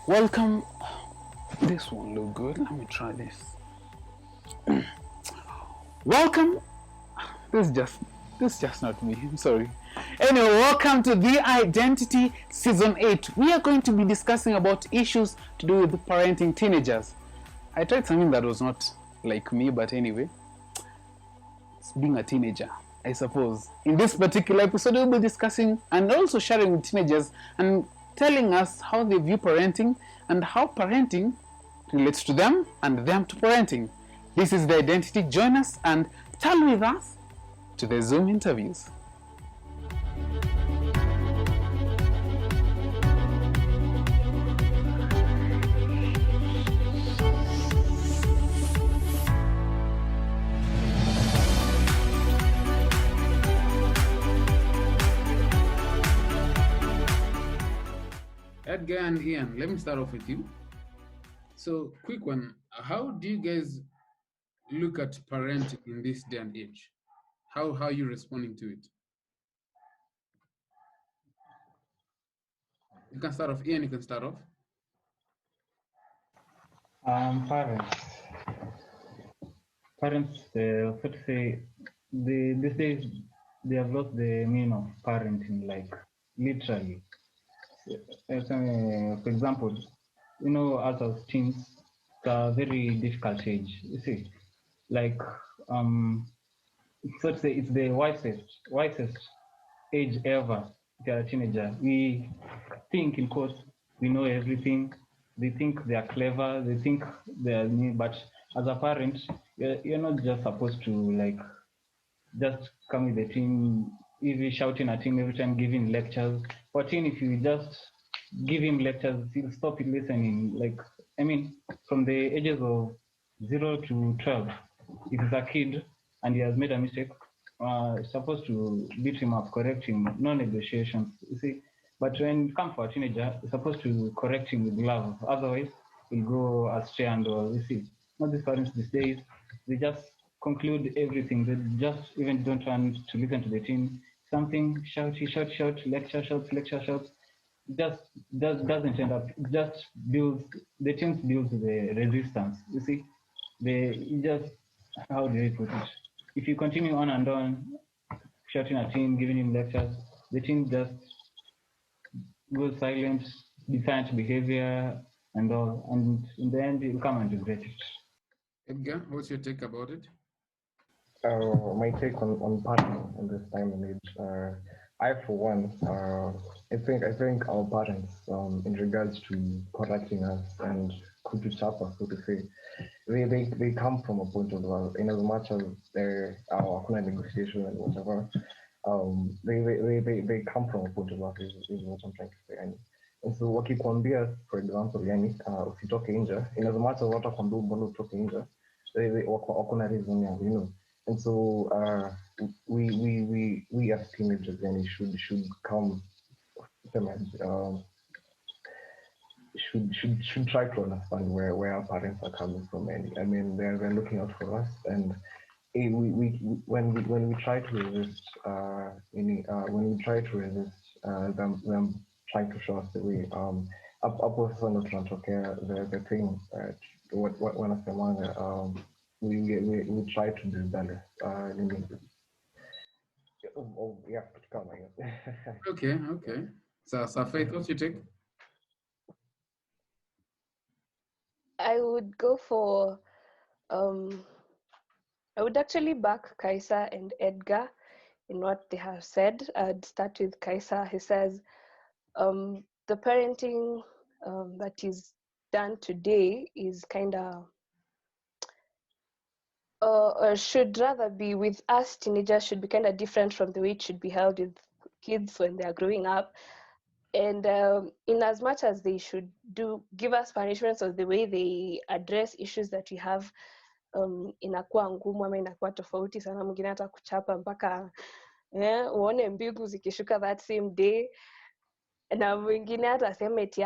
Welcome. This won't look good. Let me try this. Welcome. This is just not me. I'm sorry. Anyway, welcome to The Identity Season 8. We are going to be discussing about issues to do with parenting teenagers. I tried something that was not like me, but anyway, it's being a teenager, I suppose. In this particular episode, we'll be discussing and also sharing with teenagers and telling us how they view parenting and how parenting relates to them and them to parenting. This is The Identity. Join us and turn with us to the Zoom interviews. Edgar and Ian, let me start off with you. So, quick one. How do you guys look at parenting in this day and age? How are you responding to it? You can start off. Ian, you can start off. Parents, so to say, these days they have lost the meaning of parenting, like literally. For example, us as teens, it's a very difficult age. You see, like so to say, it's the wisest age ever. If you're a teenager, we think, in quotes, we know everything. They think they are clever. They think they are new. But as a parent, you're not just supposed to just come with the teen, even shouting at him every time, giving lectures. For teen, if you just give him lectures, he'll stop listening. From the ages of 0 to 12, if he's a kid and he has made a mistake, supposed to beat him up, correct him, no negotiations, you see. But when it comes for a teenager, you're supposed to correct him with love. Otherwise, he'll go astray and all, you see. Not these parents these days, they just conclude everything. They just even don't want to listen to the teen. Something, shout, lecture, shouts. Just doesn't end up, just builds, the teens builds the resistance, you see. How do I put it? If you continue on and on, shouting at him, giving him lectures, the teen just goes silent, defiant behavior and all, and in the end you'll come and regret it. Edgar, what's your take about it? My take on parenting in this time and age. I, for one, I think our parents, in regards to correcting us and kutuchapa, so to say, they come from a point of in as much as there are negotiation and whatever, they come from a point of is what I'm trying to say. And so wakikwambia, for example, yani usitoke nje, in as much as watakwambia mbona utoke nje, they wako na reason ya, And so we as teenagers then should come should try to understand where our parents are coming from, and I mean they're looking out for us, and when we try to resist them trying to show us the way, hapo sasa ndo tunatokea the thing what wanasemanga, we try to do better. Okay. So Faith, what's your take? I would go for, I would actually back Kaisa and Edgar in what they have said. I'd start with Kaisa. He says, the parenting that is done today is kind of, should rather be with us teenagers, should be kind of different from the way it should be held with kids when they are growing up. And in as much as they should give us punishments of the way they address issues that we have, inakuwa ngumu ama inakuwa tofauti sana, mwingine hata kuchapa mpaka uone mbingu zikishuka that same day, na mwingine hata aseme eti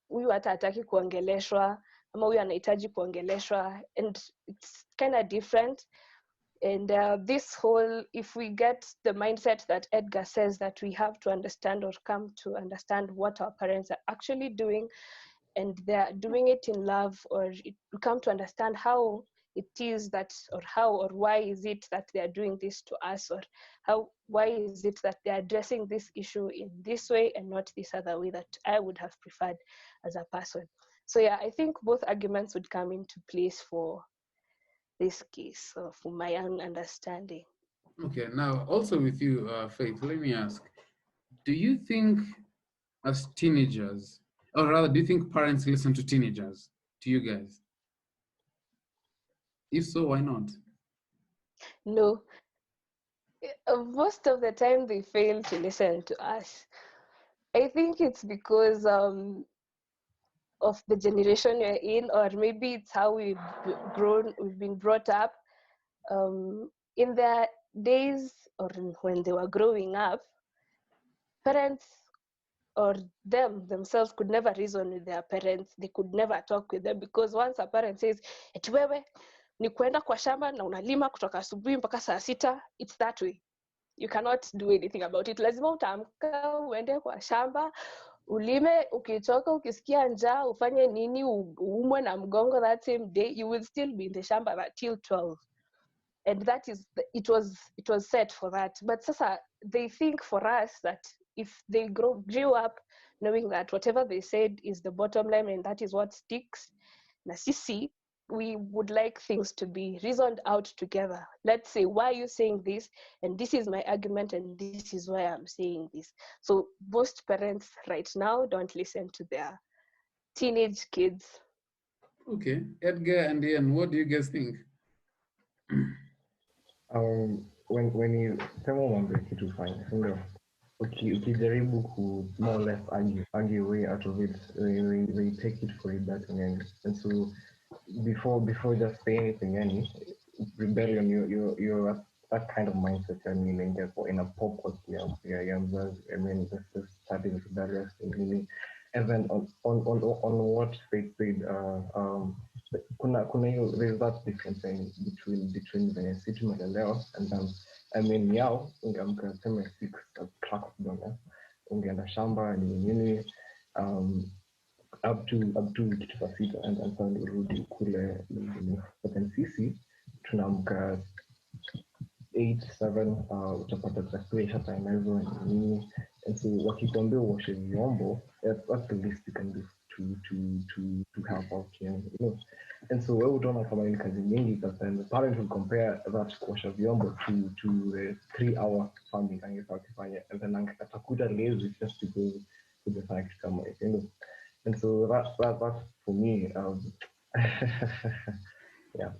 huyu hata hataki kuongeleshwa ama huyu anahitaji kuongeleshwa, and it's kind of different. And this whole, if we get the mindset that Edgar says, that we have to understand or come to understand what our parents are actually doing, and they're doing it in love, or we come to understand how it is that, or how, or why is it that they are doing this to us, or why is it that they're addressing this issue in this way and not this other way that I would have preferred as a person. So yeah, I think both arguments would come into place for this case, for my own understanding. Okay, now also with you, Faith, let me ask, do you think as teenagers, or rather, do you think parents listen to teenagers, to you guys? If so, why not? No, most of the time they fail to listen to us. I think it's because of the generation we're in, or maybe it's how we've been brought up. In their days, or when they were growing up, parents or themselves could never reason with their parents. They could never talk with them, because once a parent says, eti wewe ni kuenda kwa shamba na unalima kutoka asubuhi mpaka saa sita, it's that way. You cannot do anything about it. Lazima utaamka uende kwa shamba ulime, ukitoka ukisikia njaa ufanye nini, uumwe na mgongo that same day, you will still be in the shamba till 12. And that is, it was set for that. But sasa they think for us that if they grew up knowing that whatever they said is the bottom line and that is what sticks, na sisi, we would like things to be reasoned out together. Let's say, why are you saying this? And this is my argument, and this is why I'm saying this. So most parents right now don't listen to their teenage kids. Okay, Edgar and Ian, what do you guys think? When you sema mambo ya kitu fine, ndio ukijaribu ku more or less argue way out of it, they take it for it that and so before just saying anything, any rebellion, you're that kind of mindset. I mean, in a pop I mean, this starting rebellious in and then on what they said, there's that difference between the city leo and I mean yao ungeamka sema 6 o'clock dona ungeenda shamba nini up to kitu saa sita and sasa urudi kule but then sisi tunaamka 8-7 utapata chakula ishatengenezwa nini, and so wakikwambia uoshe vyombo, that's the least you can do to help out, you know. And so wewe utaona kama ni kazi nyingi, but then the parents will compare that kuosha vyombo to the 3-hour farming angefaa kufanya, and then atakuta lazy just to go to the factory kama, you know. And so that's for me, yeah.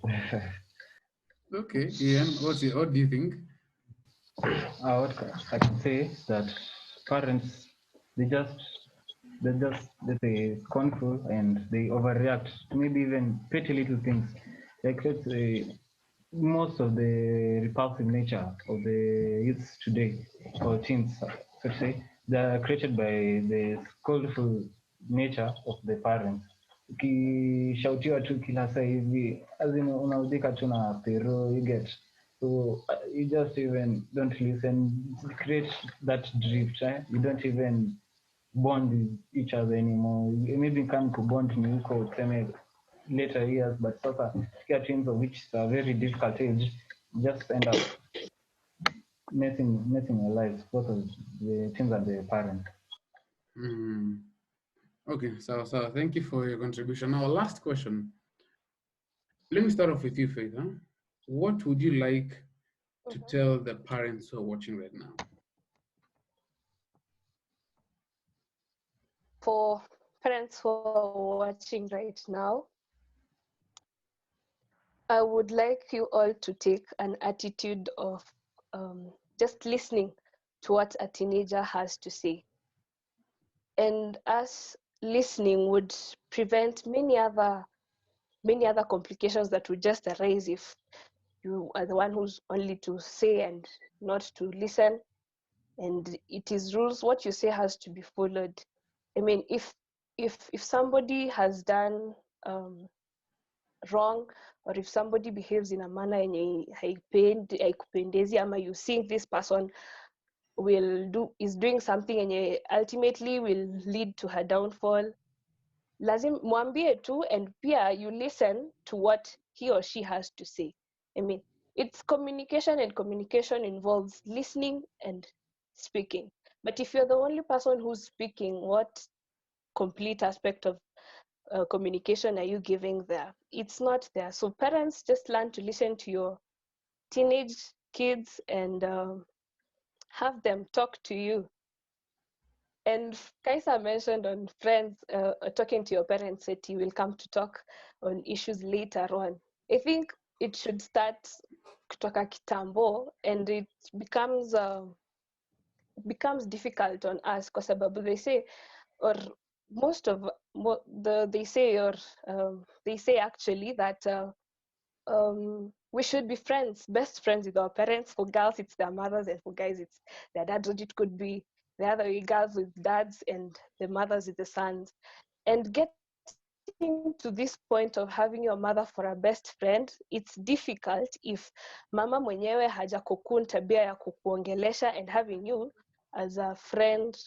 Okay, Ian, what do you think? What I can say is that parents, they scornful and they overreact to maybe even pretty little things. Like let's say most of the repulsive nature of the youths today, or teens, let's say, they are created by the scornful nature of the parents. Ukishautiwa tu kila saa hivi, azina unaudhika tu na pero, you get. So you just even don't listen, create that drift, right? You don't even bond with each other anymore. Maybe you can't bond ni huko tuseme later years, but sasa get teens of which is a very difficult age, just end up messing your lives, both of the teens and the parents. Okay, so thank you for your contribution. Now, last question. Let me start off with you, Faith. Huh? What would you like to tell the parents who are watching right now? For parents who are watching right now, I would like you all to take an attitude of just listening to what a teenager has to say. And us listening would prevent many other complications that would just arise if you are the one who's only to say and not to listen. And it is rules. What you say has to be followed. I mean, if somebody has done wrong, or if somebody behaves in a manner yenye haikupendezi, ama you think this person is doing something yenye ultimately will lead to her downfall, lazim mwambie tu, and pia you listen to what he or she has to say. I mean, it's communication, and communication involves listening and speaking. But if you're the only person who's speaking, what complete aspect of communication are you giving there? It's not there. So parents, just learn to listen to your teenage kids and have them talk to you. And Kaisa mentioned on friends, talking to your parents, that you will come to talk on issues later on. I think it should start kutoka kitambo, and it becomes difficult on us kwa sababu they say, or they say actually that we should be best friends with our parents. For girls, it's their mothers, and for guys, it's their dads. Or it could be the other way, girls with dads and the mothers with the sons. And getting to this point of having your mother for a best friend, it's difficult if mama mwenyewe hajakukun tabia ya kukuongelesha, and having you as a friend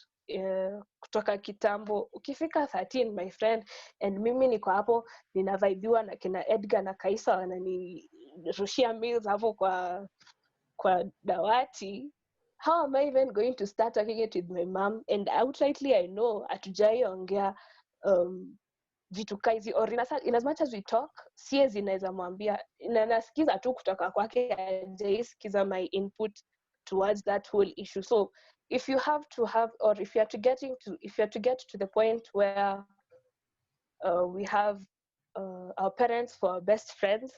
kutoka kitambo. Ukifika 13, my friend, and mimi niko hapo ninavaibiwa na kina Edgar na Kaisa wananirushia mails hapo kwa dawati, how am I even going to start talking it with my mom? And outrightly I know hatujaiongea vitu kaizi, or in as much as we talk, siezi naweza mwambia, na nasikiza tu kutoka kwake, hajaisikiza my input towards that whole issue. So if you have to have, or if you are to get to the point where we have our parents for our best friends,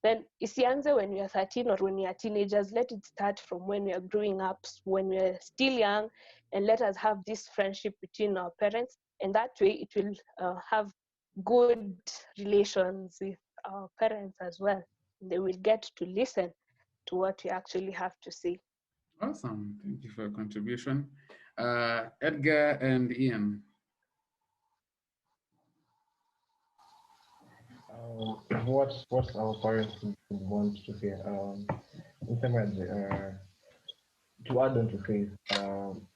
then isianze when we are 13 or when we are teenagers. Let it start from when we are growing up, when we are still young, and let us have this friendship between our parents, and that way it will have good relations with our parents as well. They will get to listen to what you actually have to say. Awesome. Thank you for your contribution. Edgar and Ian. What our parents want to hear. In some ways, to add on to Faith,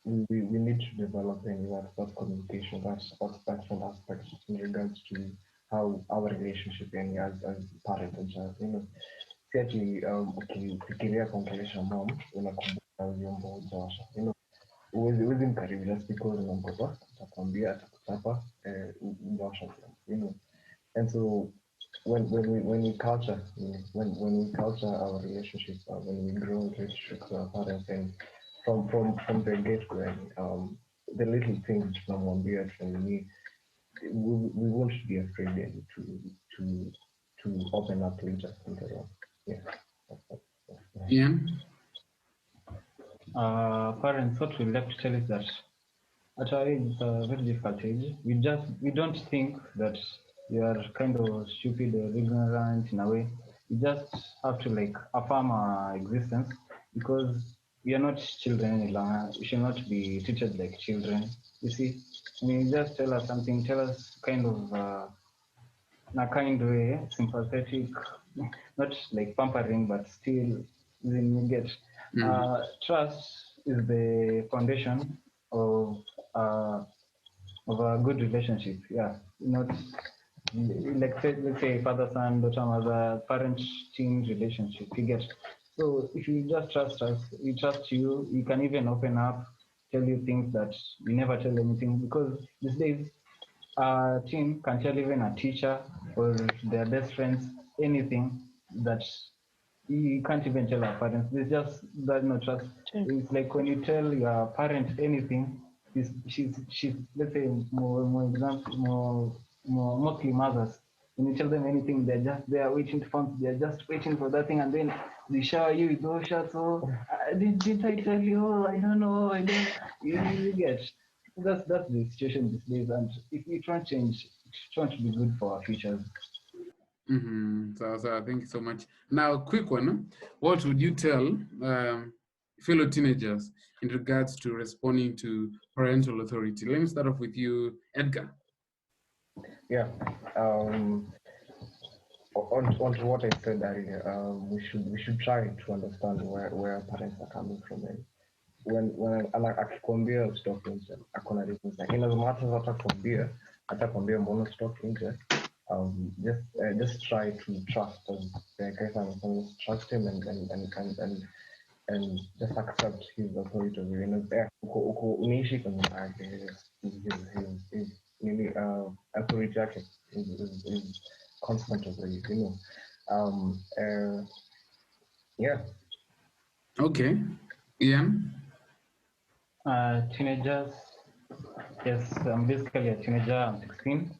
we need to develop any WhatsApp communication. That's one aspect in regards to how our relationship and as parent and child. Actually, ukifikiria kuongelesha mom unakumbuka vyombo hujawasha. Huwezi mkaribu just because unamgopa, atakwambia, atakuchapa, hujawasha vyombo. And so when we culture our relationship, when we grow relationships with our parents, and from the get-go, the little things from Wambia and me, we won't be afraid to open up later. Yeah. Ian? Parents, what we like to tell is that at our age, it's a very difficult age. We don't think that you are kind of stupid or ignorant in a way. You just have to affirm our existence, because we are not children any longer. We should not be treated like children. You see, you just tell us something, tell us kind of in a kind way, sympathetic, not like pampering, but still you get. Trust is the foundation of a good relationship. Yeah, not let's say father-son, daughter-mother, parent-teen relationship. You get. So if you just trust us, we trust you. We can even open up, tell you things that we never tell anything, because these days a teen can tell even a teacher or their best friends anything that you can't even tell our parents. There's just that no trust. It's like when you tell your parent anything, she's let's say mostly mothers. When you tell them anything, they're just there waiting they're just waiting for that thing, and then they shower you with those shots. Oh, did I tell you? I don't know. I don't. You get. That's the situation these days, and if we try to change, it's trying to be good for our futures. So thank you so much. Now, quick one. What would you tell fellow teenagers in regards to responding to parental authority? Let me start off with you, Edgar. Yeah. on to what I said earlier, we should try to understand where parents are coming from. And when akikwambia usitoke nje, hakuna reasons like in as much as atakwambia mbona usitoke nje, just try to trust him. Just trust him and just accept his authority. You know, unaishi kwenye his authority yake is constant over you, you know. Yeah. Okay. Ian? Teenagers, yes, I'm basically a teenager, I'm 16,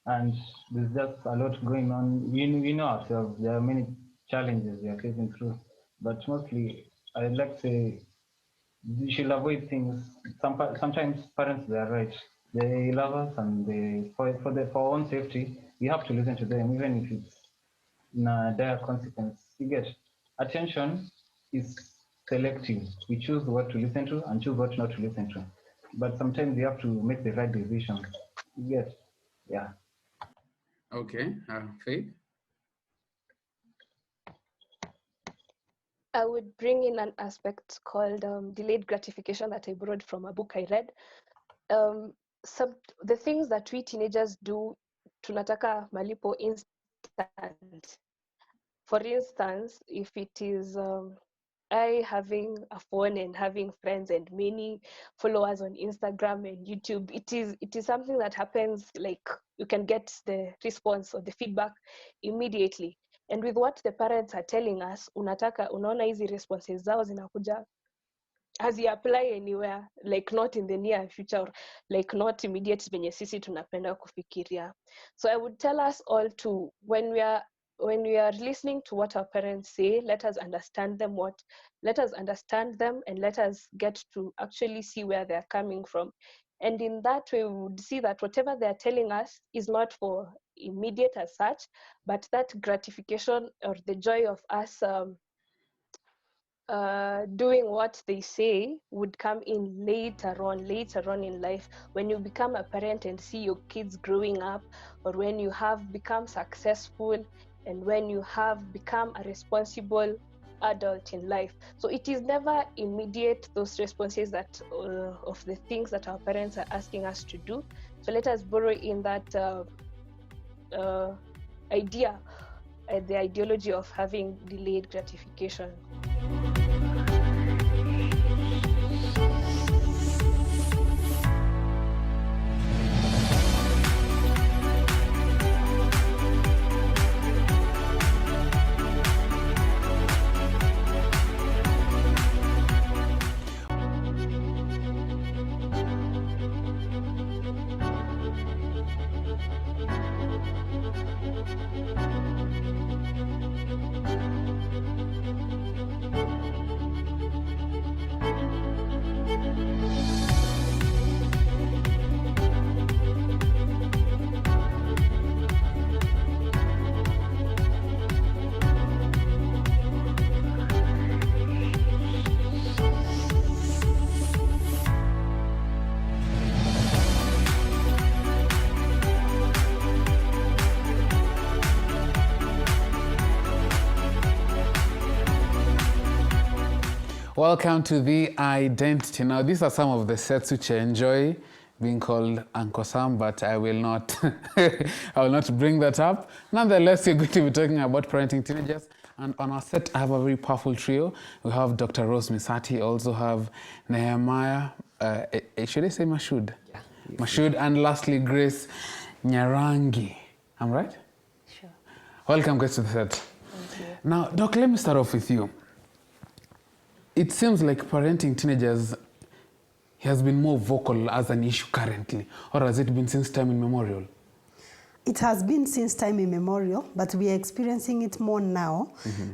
and there's just a lot going on. We know ourselves, there are many challenges we are facing through, but mostly I'd like to say you should avoid things. Sometimes parents, they are right. They love us, and for our own safety, we have to listen to them, even if it's dire consequence. You get attention is selective. We choose what to listen to and choose what not to listen to. But sometimes you have to make the right decision. You get, yeah. Okay. Faith? I would bring in an aspect called delayed gratification that I borrowed from a book I read. The things that we teenagers do, tunataka malipo instant. For instance, if it is I having a phone and having friends and many followers on Instagram and YouTube, it is something that happens, like you can get the response or the feedback immediately. And with what the parents are telling us, unaona hizi responses zao zinakuja apply anywhere, like not in the near future, or like not immediate venye sisi tunapenda kufikiria. So I would tell us all to, when we are listening to what our parents say, let us understand them and let us get to actually see where they're coming from. And in that way, we would see that whatever they're telling us is not for immediate as such, but that gratification or the joy of us doing what they say would come in later on in life, when you become a parent and see your kids growing up, or when you have become successful and when you have become a responsible adult in life. So it is never immediate, those responses that of the things that our parents are asking us to do. So let us borrow in that idea, the ideology of having delayed gratification. Welcome to The Identity. Now, these are some of the sets which I enjoy being called Uncle Sam, but I will not I will not bring that up. Nonetheless, we're going to be talking about parenting teenagers. And on our set, I have a very powerful trio. We have Dr. Rose Misati, also have Nehemiah, should I say Mashud? Yeah. Mashud, and lastly, Grace Nyarangi. I'm right? Sure. Welcome, guys, to the set. Thank you. Now, Doc, let me start off with you. It seems like parenting teenagers has been more vocal as an issue currently, or has it been since time immemorial? It has been since time immemorial, but we are experiencing it more now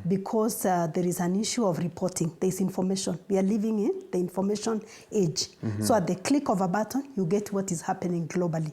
because there is an issue of reporting. There's information. We are living in the information age. So at the click of a button, you get what is happening globally.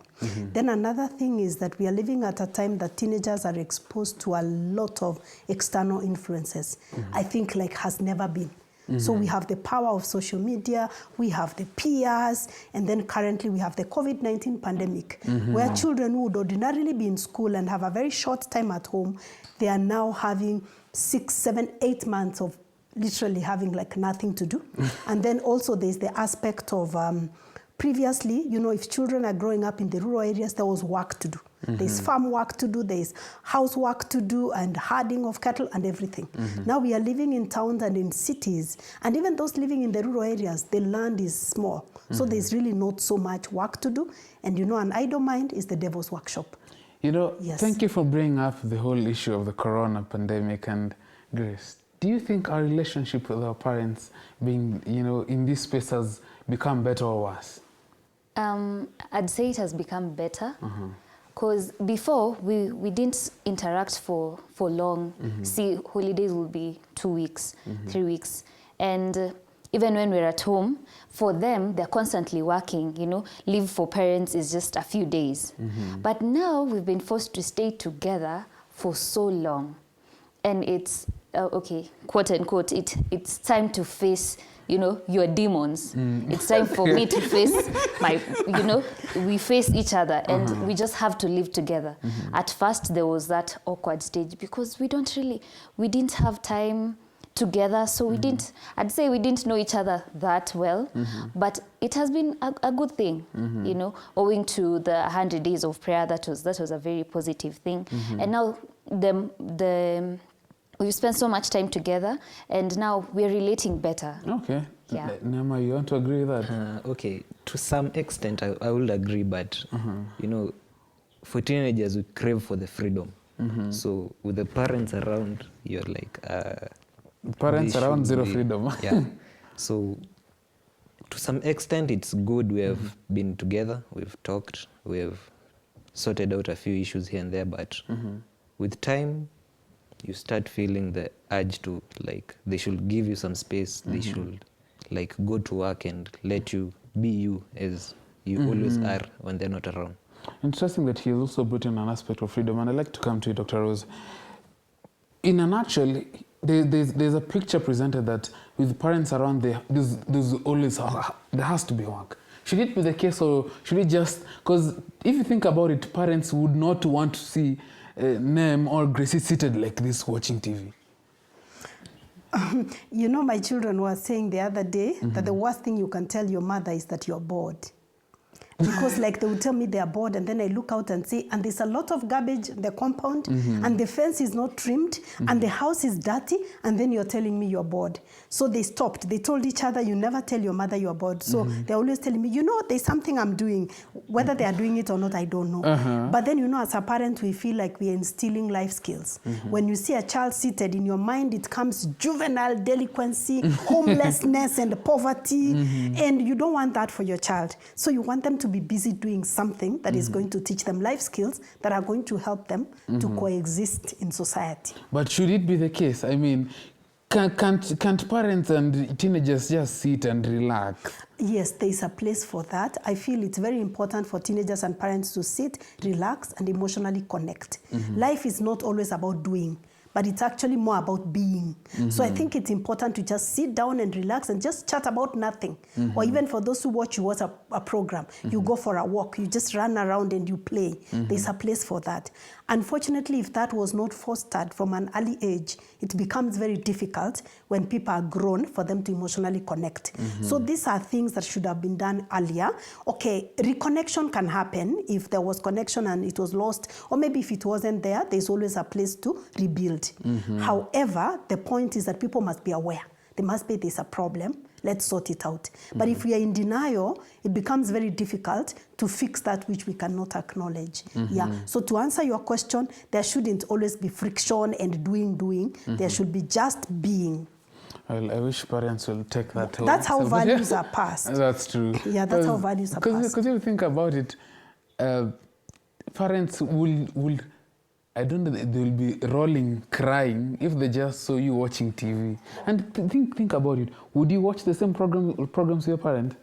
Then another thing is that we are living at a time that teenagers are exposed to a lot of external influences. I think like has never been. So we have the power of social media, we have the peers, and then currently we have the COVID-19 pandemic, where children who would ordinarily be in school and have a very short time at home, they are now having 6, 7, 8 months of literally having like nothing to do. And then also there's the aspect of previously, you know, if children are growing up in the rural areas, there was work to do. There's farm work to do, there's housework to do, and herding of cattle and everything. Now we are living in towns and in cities, and even those living in the rural areas, the land is small. So there's really not so much work to do. And you know, an idle mind is the devil's workshop. You know, Yes. thank you for bringing up the whole issue of the corona pandemic. And Grace, do you think our relationship with our parents being, you know, in this space has become better or worse? I'd say it has become better. Because before, we didn't interact for long. See, holidays will be 2 weeks, 3 weeks. And even when we're at home, for them, they're constantly working, you know. Leave for parents is just a few days. But now we've been forced to stay together for so long. And it's, okay, quote unquote, it's time to face, you know, your demons. It's time for me to face my, you know, we face each other and we just have to live together. At first there was that awkward stage because we didn't have time together, so we didn't, I'd say we didn't know each other that well, but it has been a good thing, you know, owing to the 100 days of prayer. That was a very positive thing. And now we've spent so much time together, and now we're relating better. Okay. Yeah. Nema, you want to agree with that? Okay, to some extent, I will agree, but you know, for teenagers, we crave for the freedom. So with the parents around, you're like, Parents they around should zero be- freedom. Yeah. So to some extent, it's good. We have been together, we've talked, we have sorted out a few issues here and there, but with time, you start feeling the urge to, like, they should give you some space. They should, like, go to work and let you be you as you always are when they're not around. Interesting that he also brought in an aspect of freedom, and I'd like to come to you, Dr. Rose. In a nutshell, there's a picture presented that with parents around, there's always, there has to be work. Should it be the case, or should it just, because if you think about it, parents would not want to see Nem or Gracie seated like this watching TV. You know, my children were saying the other day that the worst thing you can tell your mother is that you're bored. Because like they would tell me they're bored, and then I look out and say, and there's a lot of garbage in the compound, and the fence is not trimmed, and the house is dirty, and then you're telling me you're bored. So they stopped. They told each other, you never tell your mother you're bored. So they're always telling me, you know, there's something I'm doing. Whether they are doing it or not, I don't know. But then, you know, as a parent, we feel like we're instilling life skills. When you see a child seated, in your mind, it comes juvenile delinquency, homelessness, and poverty, and you don't want that for your child. So you want them to be busy doing something that is going to teach them life skills that are going to help them to coexist in society. But should it be the case? I mean, can't parents and teenagers just sit and relax? Yes, there is a place for that. I feel it's very important for teenagers and parents to sit, relax, and emotionally connect. Life is not always about doing, but it's actually more about being. So I think it's important to just sit down and relax and just chat about nothing. Or even for those who watch a program, you go for a walk, you just run around and you play. There's a place for that. Unfortunately, if that was not fostered from an early age, it becomes very difficult when people are grown for them to emotionally connect. So these are things that should have been done earlier. Okay, reconnection can happen if there was connection and it was lost, or maybe if it wasn't there, there's always a place to rebuild. However, the point is that people must be aware. There must be, there's a problem, let's sort it out. But if we are in denial, it becomes very difficult to fix that which we cannot acknowledge. Yeah. So to answer your question, there shouldn't always be friction and doing. There should be just being. Well, I wish parents will take that. That's how values are passed. That's true. Yeah, that's how values are passed. Because if you think about it, parents will I don't know, they will be rolling, crying if they just saw you watching TV. And think about it. Would you watch the same programs with your parent?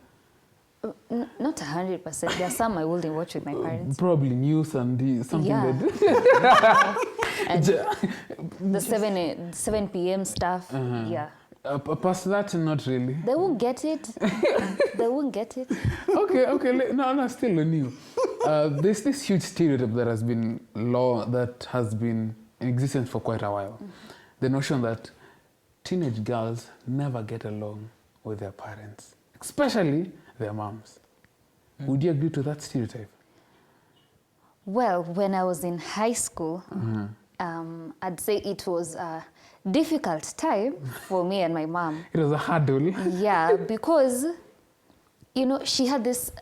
Not 100%. There are some I wouldn't watch with my parents. Probably news and something Yeah. that. And the 7 p.m. stuff, yeah. Past that, not really. They won't get it. They won't get it. Okay. No, still on you. There's this huge stereotype that has been in existence for quite a while. The notion that teenage girls never get along with their parents, especially their moms. Would you agree to that stereotype? Well, when I was in high school, I'd say it was a difficult time for me and my mom. It was a hurdle. Yeah, because, you know, she had this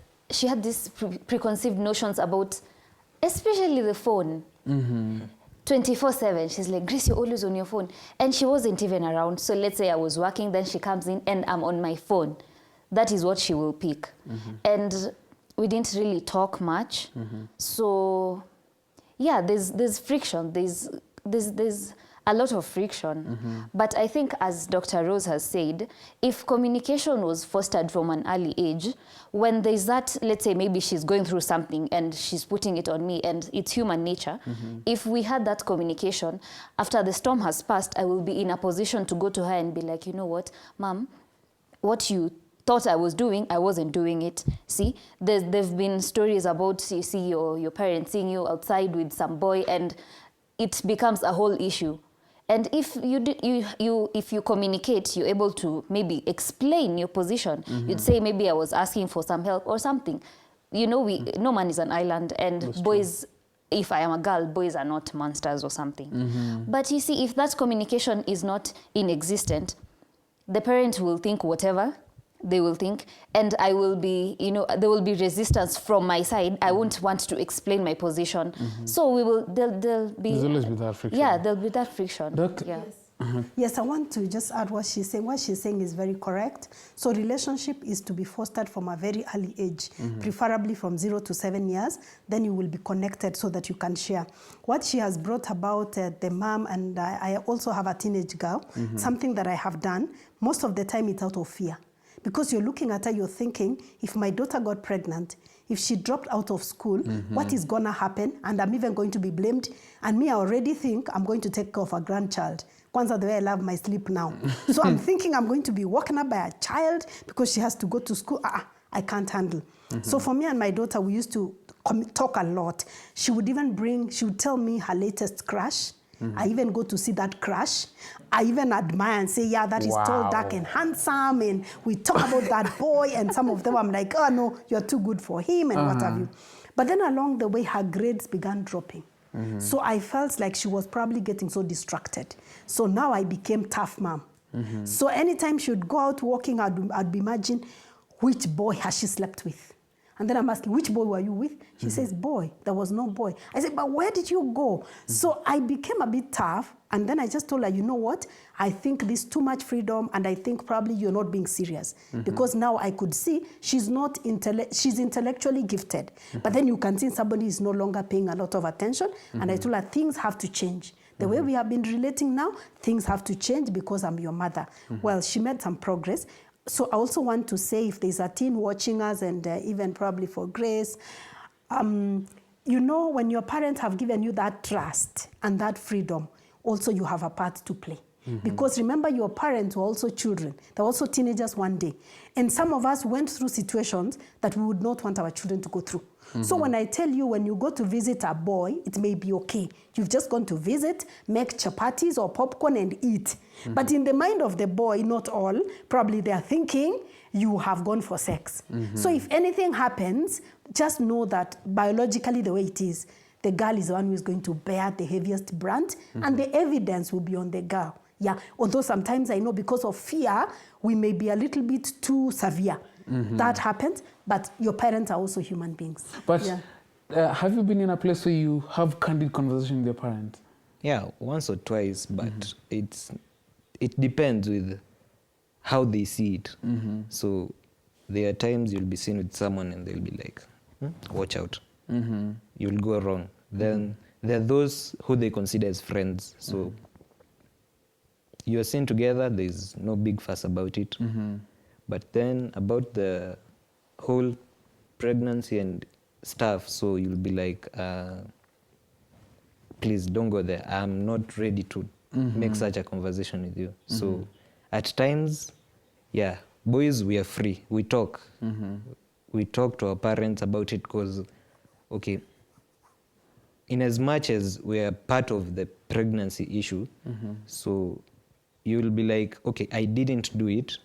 preconceived notions about, especially the phone. 24/7. She's like, Grace, you're always on your phone. And she wasn't even around. So let's say I was working, then she comes in and I'm on my phone. That is what she will pick. And we didn't really talk much. So yeah, there's friction. There's a lot of friction. But I think, as Dr. Rose has said, if communication was fostered from an early age, when there's that, let's say maybe she's going through something and she's putting it on me, and it's human nature, if we had that communication, after the storm has passed, I will be in a position to go to her and be like, you know what, Mom, what you thought I was doing, I wasn't doing it. See, there've been stories about, you see your parents seeing you outside with some boy, and it becomes a whole issue. And if you communicate, you're able to maybe explain your position. You'd say, maybe I was asking for some help or something. You know, no man is an island, and That's boys, if I am a girl, boys are not monsters or something. But you see, if that communication is not inexistent, the parent will think whatever they will think, and I will be, you know, there will be resistance from my side. I won't want to explain my position. So there'll be... There's always be that friction. Yeah, there'll be that friction. Doctor? Yeah. Yes, I want to just add what she's saying. What she's saying is very correct. So relationship is to be fostered from a very early age, preferably from 0 to 7 years. Then you will be connected so that you can share. What she has brought about, the mom, and I also have a teenage girl, something that I have done, most of the time it's out of fear. Because you're looking at her, you're thinking, if my daughter got pregnant, if she dropped out of school, what is going to happen? And I'm even going to be blamed. And me, I already think I'm going to take care of a grandchild. Kwanza, the way I love my sleep now. So I'm thinking I'm going to be woken up by a child because she has to go to school. I can't handle. So for me and my daughter, we used to talk a lot. She would tell me her latest crush. I even go to see that crush. I even admire and say, yeah, that is tall, dark, and handsome. And we talk about that boy. And some of them, I'm like, oh, no, you're too good for him and what have you. But then along the way, her grades began dropping. So I felt like she was probably getting so distracted. So now I became tough mom. So anytime she would go out walking, I'd be imagining, which boy has she slept with? And then I'm asking, which boy were you with? She says, boy. There was no boy. I said, but where did you go? So I became a bit tough. And then I just told her, you know what? I think there's too much freedom, and I think probably you're not being serious. Because now I could see she's intellectually gifted. But then you can see somebody is no longer paying a lot of attention. And I told her, things have to change. The way we have been relating now, things have to change because I'm your mother. Well, she made some progress. So I also want to say, if there's a teen watching us, and even probably for Grace, you know, when your parents have given you that trust and that freedom, also you have a part to play. Because remember, your parents were also children. They were also teenagers one day. And some of us went through situations that we would not want our children to go through. So when I tell you, when you go to visit a boy, it may be okay. You've just gone to visit, make chapatis or popcorn and eat. But in the mind of the boy, not all, probably they're thinking you have gone for sex. So if anything happens, just know that biologically the way it is, the girl is the one who is going to bear the heaviest brunt, and the evidence will be on the girl. Yeah, although sometimes I know because of fear, we may be a little bit too severe. That happens, but your parents are also human beings. But have you been in a place where you have candid conversation with your parents? Yeah, once or twice, but it depends with how they see it. So there are times you'll be seen with someone and they'll be like, watch out, you'll go wrong. Then there are those who they consider as friends. So you're seen together, there's no big fuss about it. But then about the whole pregnancy and stuff, so you'll be like, please don't go there. I'm not ready to make such a conversation with you. So at times, yeah, boys, we are free. We talk. We talk to our parents about it because, okay, in as much as we are part of the pregnancy issue, so you will be like, okay, I didn't do it,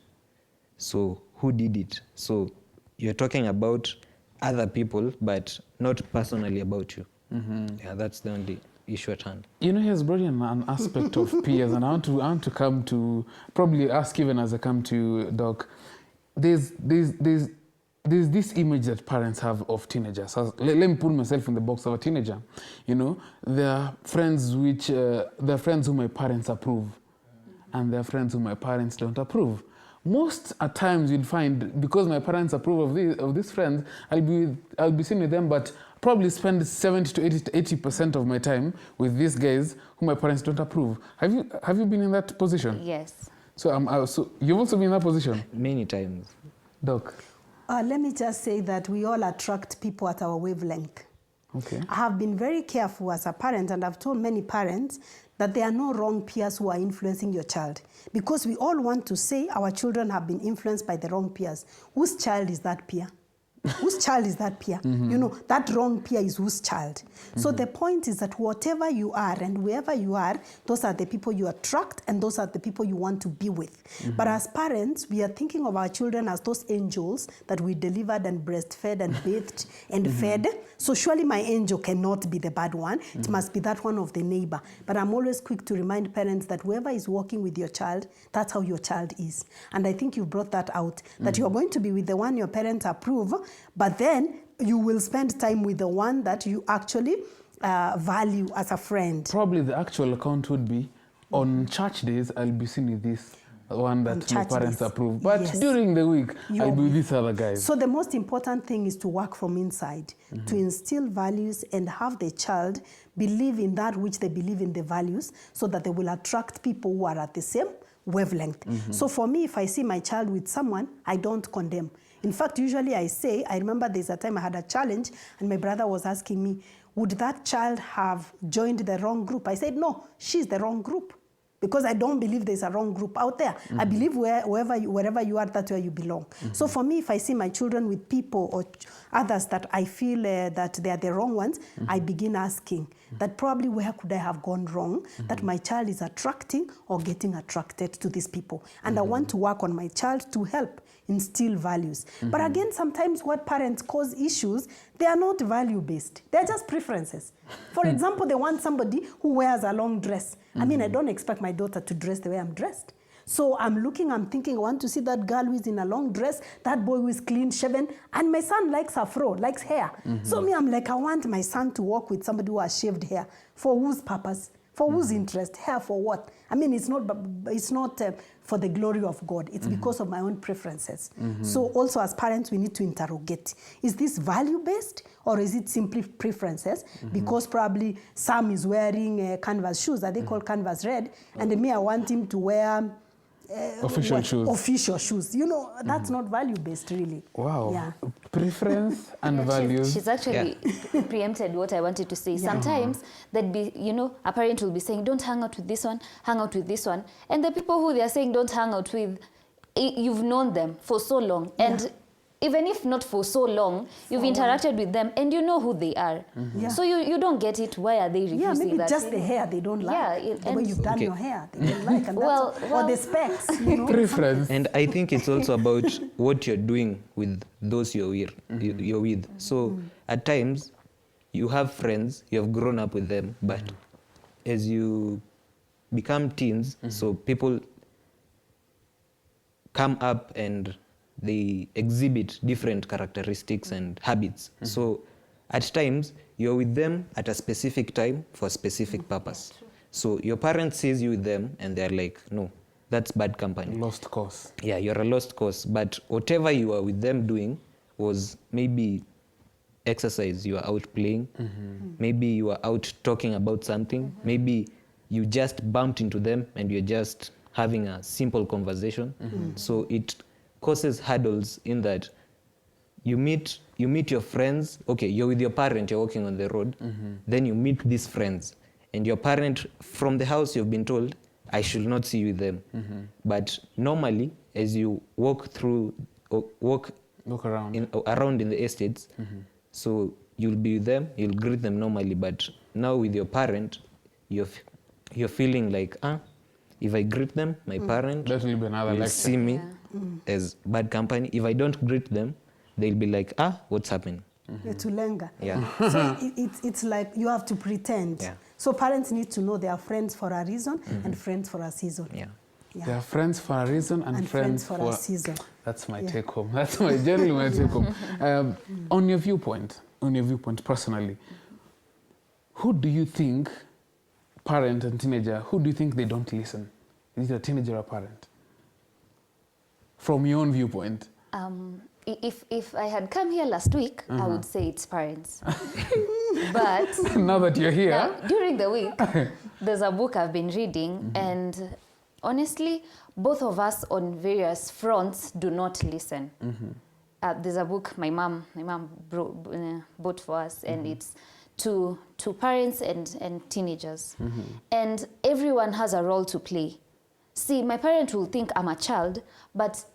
so who did it? So you're talking about other people, but not personally about you. Yeah, that's the only issue at hand. You know, he has brought in an aspect of peers, and I want to come to, probably ask even as I come to Doc. There's this image that parents have of teenagers. So let me put myself in the box of a teenager. You know, there are friends whom my parents approve, and there are friends whom my parents don't approve. Most at times you'll find, because my parents approve of these friends, I'll be seen with them, but probably spend 70 to 80% of my time with these guys whom my parents don't approve. Have you been in that position? Yes. So you've also been in that position? Many times. Doc? Let me just say that we all attract people at our wavelength. Okay. I have been very careful as a parent, and I've told many parents that there are no wrong peers who are influencing your child, because we all want to say our children have been influenced by the wrong peers. Whose child is that peer? Whose child is that peer? You know, that wrong peer is whose child? So the point is that whatever you are and wherever you are, those are the people you attract, and those are the people you want to be with. But as parents, we are thinking of our children as those angels that we delivered and breastfed and bathed and fed. So surely my angel cannot be the bad one. It must be that one of the neighbor. But I'm always quick to remind parents that whoever is working with your child, that's how your child is. And I think you brought that out, that you're going to be with the one your parents approve, but then you will spend time with the one that you actually value as a friend. Probably the actual account would be, on church days, I'll be seen with this one that my parents approve. But during the week, I'll be with these other guys. So the most important thing is to work from inside, to instill values and have the child believe in that which they believe in, the values, so that they will attract people who are at the same wavelength. So for me, if I see my child with someone, I don't condemn. In fact, usually I remember there's a time I had a challenge and my brother was asking me, would that child have joined the wrong group? I said, no, she's the wrong group, because I don't believe there's a wrong group out there. I believe wherever you are, that's where you belong. So for me, if I see my children with people or others that I feel that they are the wrong ones, I begin asking that probably where could I have gone wrong, that my child is attracting or getting attracted to these people. And I want to work on my child to help instill values. But again, sometimes what parents cause issues, they are not value-based. They're just preferences. For example, they want somebody who wears a long dress. I mean, I don't expect my daughter to dress the way I'm dressed. So I'm thinking, I want to see that girl who is in a long dress, that boy who is clean shaven, and my son likes afro, likes hair. So me, I'm like, I want my son to walk with somebody who has shaved hair. For whose purpose? For whose interest? Hair for what? I mean, it's not for the glory of God. It's because of my own preferences. So also as parents, we need to interrogate. Is this value-based or is it simply preferences? Because probably Sam is wearing canvas shoes that they call canvas red, and me, I want him to wear official shoes. Official shoes. You know, that's not value-based, really. Wow. Yeah. Preference and values. She's actually preempted what I wanted to say. Sometimes there'd be, a parent will be saying, don't hang out with this one, hang out with this one. And the people who they are saying don't hang out with, you've known them for so long. And even if not for so long, you've interacted with them and you know who they are. So you don't get it. Why are they refusing that? Yeah, maybe just the hair they don't like. The way you've done your hair, they don't like. And or the specs, Preference. And I think it's also about what you're doing with those you're with. So at times, you have friends, you have grown up with them, but as you become teens, so people come up and they exhibit different characteristics and habits. So at times, you're with them at a specific time for a specific purpose. So your parents sees you with them and they're like, no, that's bad company. Lost cause. Yeah, you're a lost cause. But whatever you are with them doing was maybe exercise, you are out playing. Maybe you are out talking about something. Maybe you just bumped into them and you're just having a simple conversation. So it causes hurdles in that you meet your friends. Okay, you're with your parent, you're walking on the road. Then you meet these friends. And your parent, from the house, you've been told, I should not see you with them. But normally, as you walk through, or walk Look around. around in the estates, so you'll be with them, you'll greet them normally. But now with your parent, you're feeling like, if I greet them, my parent That will be another will lecture. see me as bad company. If I don't greet them, they'll be like, what's happening? Tulenga. Yeah. So it's like you have to pretend. Yeah. So parents need to know they are friends for a reason and friends for a season. Yeah. They are friends for a reason and friends for a season. That's my take home. That's my generally my take home. On your viewpoint personally, who do you think, parent and teenager, who do you think they don't listen? Is it a teenager or a parent? From your own viewpoint. If I had come here last week, I would say it's parents. But Now that you're here. now, during the week, there's a book I've been reading, and honestly, both of us on various fronts do not listen. There's a book my mom bought for us, and it's to parents and teenagers. And everyone has a role to play. See, my parent will think I'm a child, but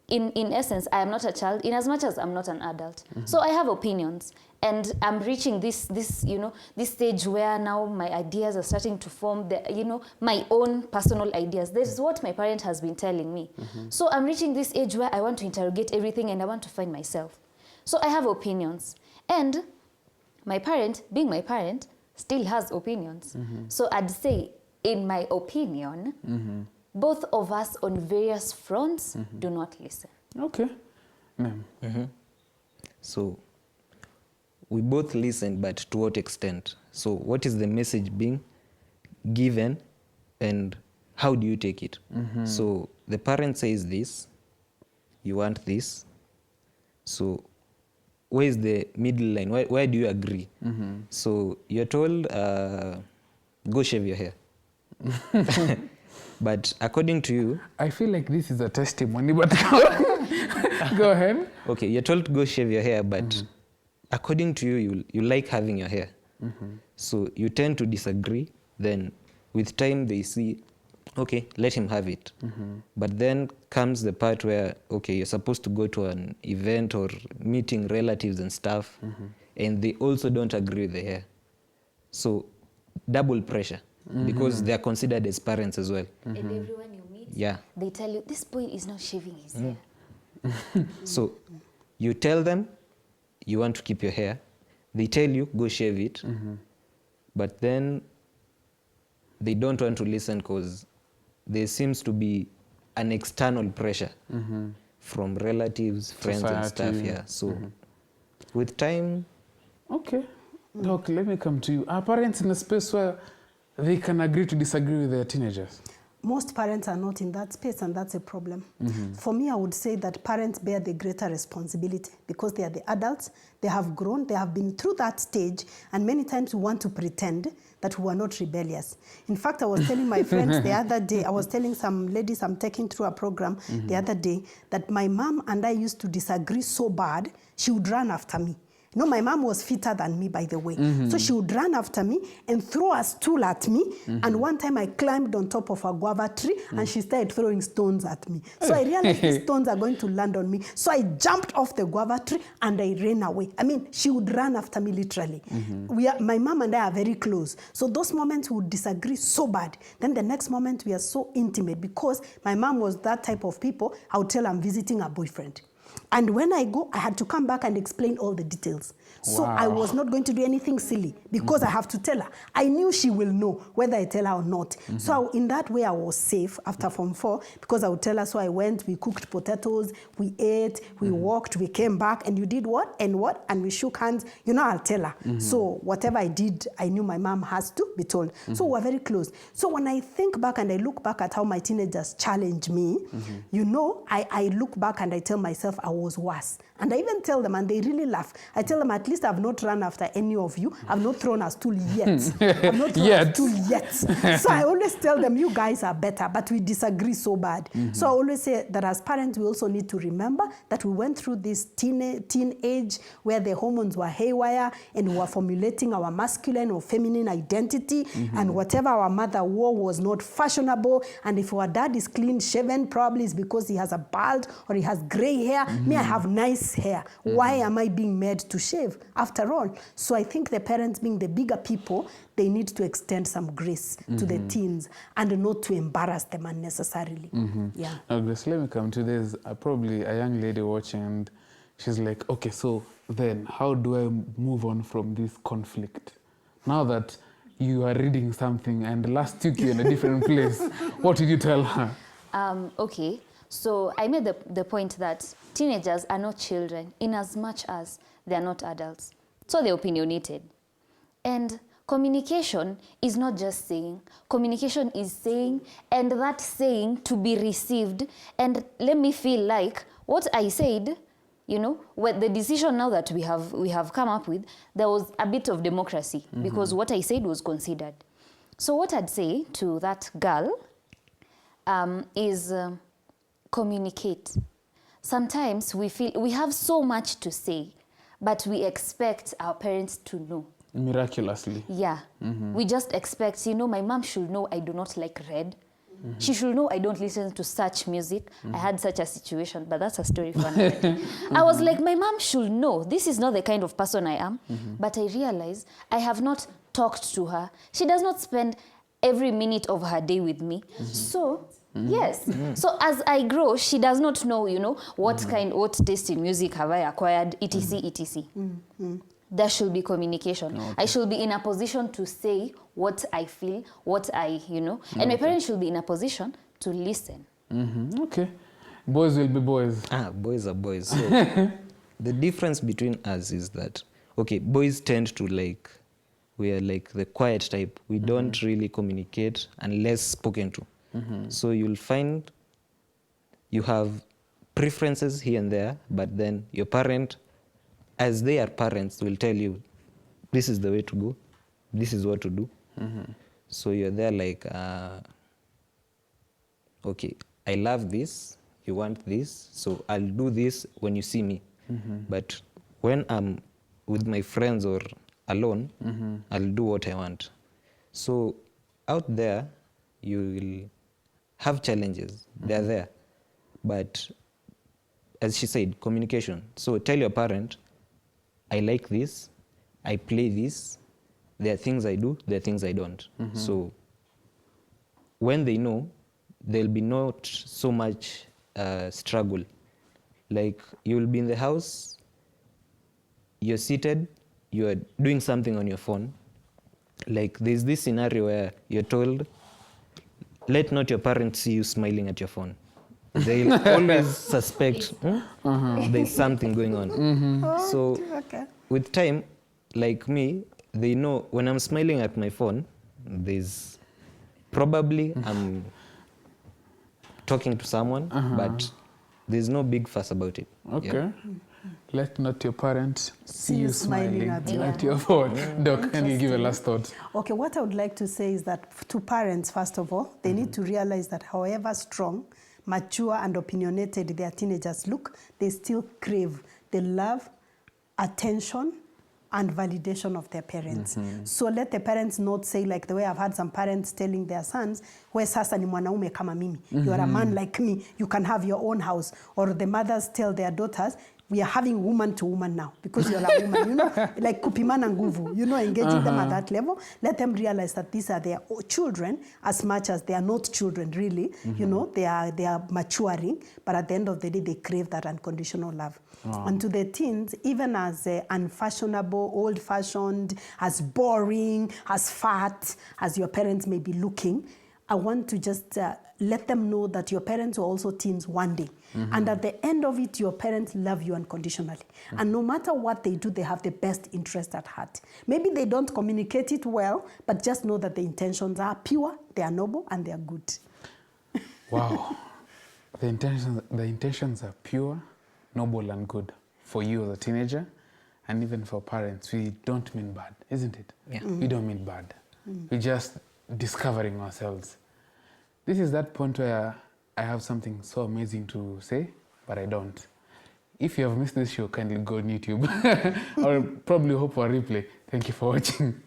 in essence, I am not a child, in as much as I'm not an adult. So I have opinions, and I'm reaching this stage where now my ideas are starting to form, my own personal ideas. This is what my parent has been telling me. So I'm reaching this age where I want to interrogate everything and I want to find myself. So I have opinions. And my parent, being my parent, still has opinions. So I'd say, in my opinion, both of us on various fronts do not listen. Okay. Ma'am. So we both listen, but to what extent? So what is the message being given and how do you take it? So the parent says this, you want this. So where is the middle line? Where do you agree? So you're told, go shave your hair. But according to you... I feel like this is a testimony, but go ahead. Okay, you're told to go shave your hair, but according to you, you like having your hair. So you tend to disagree. Then with time, they see, okay, let him have it. But then comes the part where, okay, you're supposed to go to an event or meeting relatives and stuff, and they also don't agree with the hair. So double pressure. Because they are considered as parents as well. And everyone you meet, Yeah. they tell you, this boy is not shaving his hair. So you tell them you want to keep your hair. They tell you, go shave it. But then they don't want to listen because there seems to be an external pressure from relatives, friends and stuff. Society. Yeah. So with time... Okay. Doc, let me come to you. Are parents in a space where they can agree to disagree with their teenagers? Most parents are not in that space, and that's a problem. For me, I would say that parents bear the greater responsibility because they are the adults, they have grown, they have been through that stage, and many times we want to pretend that we are not rebellious. In fact, I was telling my friends the other day, I was telling some ladies I'm taking through a program the other day, that my mom and I used to disagree so bad, she would run after me. No, my mom was fitter than me, by the way. So she would run after me and throw a stool at me. And one time I climbed on top of a guava tree and she started throwing stones at me. So I realized these stones are going to land on me. So I jumped off the guava tree and I ran away. I mean, she would run after me literally. My mom and I are very close. So those moments we would disagree so bad. Then the next moment we are so intimate because my mom was that type of people. I would tell her I'm visiting a boyfriend. And when I go, I had to come back and explain all the details. So I was not going to do anything silly because I have to tell her. I knew she will know whether I tell her or not. So in that way, I was safe after Form 4 because I would tell her, so I went, we cooked potatoes, we ate, we walked, we came back, and you did what, and we shook hands. You know, I'll tell her. So whatever I did, I knew my mom has to be told. So we're very close. So when I think back and I look back at how my teenagers challenge me, you know, I look back and I tell myself I was worse. And I even tell them, and they really laugh. I tell them, at least I've not run after any of you. I've not thrown a stool yet. I've not thrown a stool yet. So I always tell them, you guys are better, but we disagree so bad. So I always say that as parents, we also need to remember that we went through this teenage where the hormones were haywire and we were formulating our masculine or feminine identity, and whatever our mother wore was not fashionable. And if our dad is clean shaven, probably it's because he has a bald or he has gray hair. Me, I have nice hair. Why am I being made to shave after all? So I think the parents, being the bigger people, they need to extend some grace to the teens and not to embarrass them unnecessarily. Yeah. Now, Grace, let me come to this. Probably a young lady watching, and she's like, okay, so then how do I move on from this conflict? Now that you are reading something and last week you're in a different place, what did you tell her? Okay, so I made the point that teenagers are not children in as much as they are not adults. So they're opinionated. And communication is not just saying. Communication is saying, and that saying to be received. And let me feel like what I said, you know, with the decision now that we have come up with, there was a bit of democracy because what I said was considered. So what I'd say to that girl is communicate. Sometimes we feel we have so much to say, but we expect our parents to know. Miraculously. Yeah. We just expect, you know, my mom should know I do not like red. She should know I don't listen to such music. I had such a situation, but that's a story for another day. I was like, my mom should know this is not the kind of person I am. But I realized I have not talked to her. She does not spend every minute of her day with me. So, yes. So as I grow, she does not know, you know, what taste in music have I acquired, etc., etc. There should be communication. Okay. I should be in a position to say what I feel, what I, you know, and my parents should be in a position to listen. Okay. Boys will be boys. Boys are boys. So the difference between us is that, okay, boys tend to we are like the quiet type. We don't really communicate unless spoken to. So you'll find you have preferences here and there, but then your parent, as they are parents, will tell you, this is the way to go, this is what to do. So you're there like, okay, I love this, you want this, so I'll do this when you see me. But when I'm with my friends or alone, I'll do what I want. So out there, you will have challenges, they're there. But as she said, communication. So tell your parent, I like this, I play this, there are things I do, there are things I don't. So when they know, there'll be not so much struggle. Like you'll be in the house, you're seated, you're doing something on your phone. Like there's this scenario where you're told, let not your parents see you smiling at your phone. They'll always suspect there's something going on. So with time, like me, they know when I'm smiling at my phone, there's probably I'm talking to someone, but there's no big fuss about it. Okay. Let not your parents see you smiling at your phone. Doc, can you give a last thought? Okay, what I would like to say is that to parents, first of all, they need to realize that however strong, mature and opinionated their teenagers look, they still crave the love, attention, and validation of their parents. So let the parents not say like the way I've had some parents telling their sons, we sasa ni mwanaume kama mimi. You are a man like me. You can have your own house. Or the mothers tell their daughters, we are having woman to woman now because you're a woman, you know, like kupimana nguvu, you know, engaging them at that level. Let them realize that these are their children as much as they are not children, really. You know, they are maturing, but at the end of the day, they crave that unconditional love. And to the teens, even as unfashionable, old-fashioned, as boring, as fat as your parents may be looking, I want to just let them know that your parents were also teens one day. And at the end of it, your parents love you unconditionally. And no matter what they do, they have the best interest at heart. Maybe they don't communicate it well, but just know that the intentions are pure, they are noble, and they are good. Wow. The intentions are pure, noble and good for you as a teenager, and even for parents. We don't mean bad, isn't it? Yeah. We don't mean bad. We're just discovering ourselves. This is that point where I have something so amazing to say, but I don't. If you have missed this show, kindly go on YouTube. I'll probably hope for a replay. Thank you for watching.